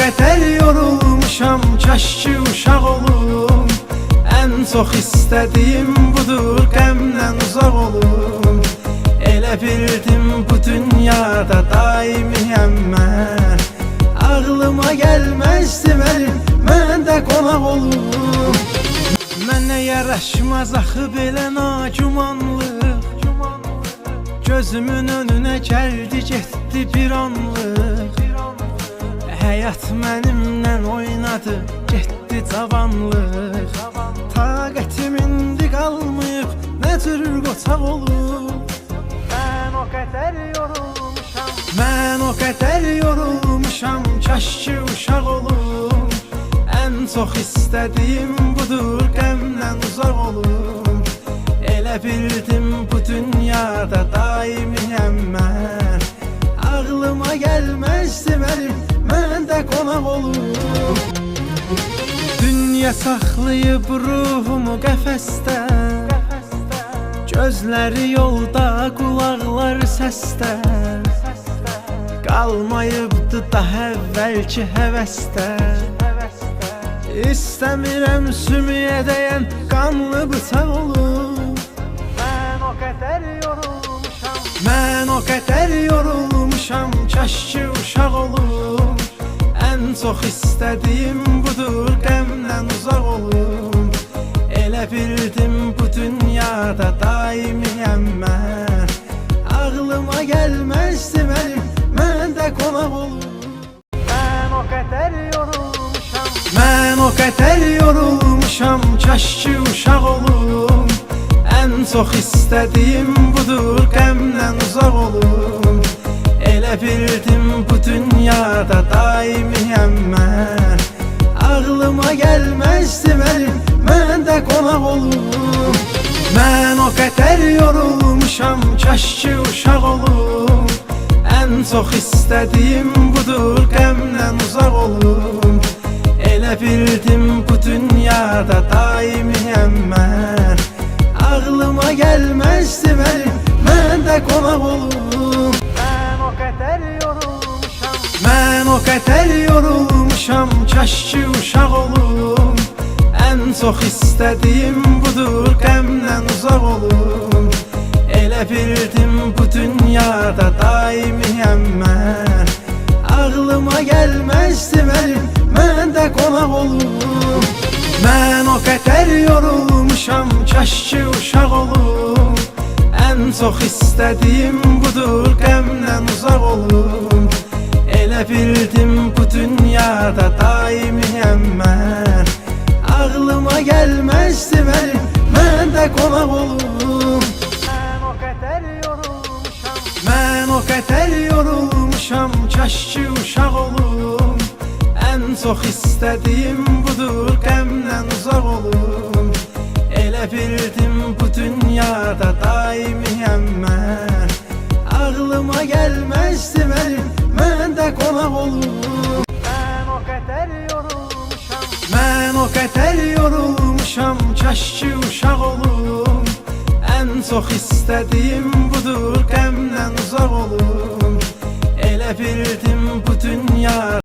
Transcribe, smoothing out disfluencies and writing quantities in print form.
qədər yorulmuşam, kaş ki uşaq olum. Ən çox istədiyim budur, qəmdən uzaq olum. Elə bildim bu dünyada daimiyəm mən. Ağlıma gəlməzdi mənim, mən də qonaq olum. Mənə yaraşmaz axı belə nacumanlıq. Gözümün önünə gəldi, getdi bir anlıq. Həyat mənimlə oynadı, getdi cavanlıq. Taqətim indi qalmayıb, nə cür qoçaq olub. Mən o qədər yorulmuşam, mən o qədər yorulmuşam, kaş ki uşaq olum. Ən çox istədiyim budur, qəmdən uzaq olum. Elə bildim bu dünyada daimiyəm mən. Ağlıma gəlməzdi mənim, mən də qonaq olum. Dünya saxlayıb ruhumu qəfəsdə, gözləri yolda, qulaqları səsdə. Qalmayıbdı daha əvvəlki həvəsdə. İstəmirəm sümüyə dəyən qanlı bıçaq olum. Mən o qədər yorulmuşam, mən o qədər yorulmuşam, kaş ki uşaq olum. Ən çox istədiyim budur, qəmdən uzaq olum. Elə bildim bu dünyada daimiyəm mən. Ağlıma gəlməzdi mənim, mən də qonaq olum. Mən o qədər yorulmuşam, mən o qədər yorulmuşam, kaş ki uşaq olum. Ən çox istədiyim budur, qəmdən uzaq olum. Elə bildim bu dünyada daimiyəm mən. Ağlıma gəlməzdi mənim, mən də qonaq olum. Mən o qədər yorulmuşam, kaş ki uşaq olum. Ən çox istədiyim budur, qəmdən uzaq olum. Elə bildim bu dünyada daimiyəm mən. Ağlıma gəlməzdi mənim, mən də qonaq olum. Mən o qədər yorulmuşam, mən o qədər yorulmuşam, kaş ki uşaq olum. Ən çox istədiyim budur, qəmdən uzaq olum. Elə bildim bu dünyada daimiyəm mən. Ağlıma gəlməzdi mənim, mən də qonaq olum. Mən o qədər yorulmuşam, kaş ki uşaq olum. Ən çox istədiyim budur, qəmdən uzaq olum. Elə bildim bu dünyada daimiyəm mən. Ağlıma gəlməzdi mənim, mən də qonaq olum. Mən o qədər yorulmuşam, mən o qədər yorulmuşam, kaş ki uşaq olum. Ən çox istədiyim budur, qəmdən uzaq olum. Elə bildim bu dünyada daimiyəm mən. Ağlıma gəlməzdi mənim, mən də qonaq olum. Mən o qədər yorulmuşam, mən o qədər yorulmuşam, kaş ki uşaq olum. Ən çox istədiyim budur, qəmdən uzaq olum. Elə bildim bu dünyada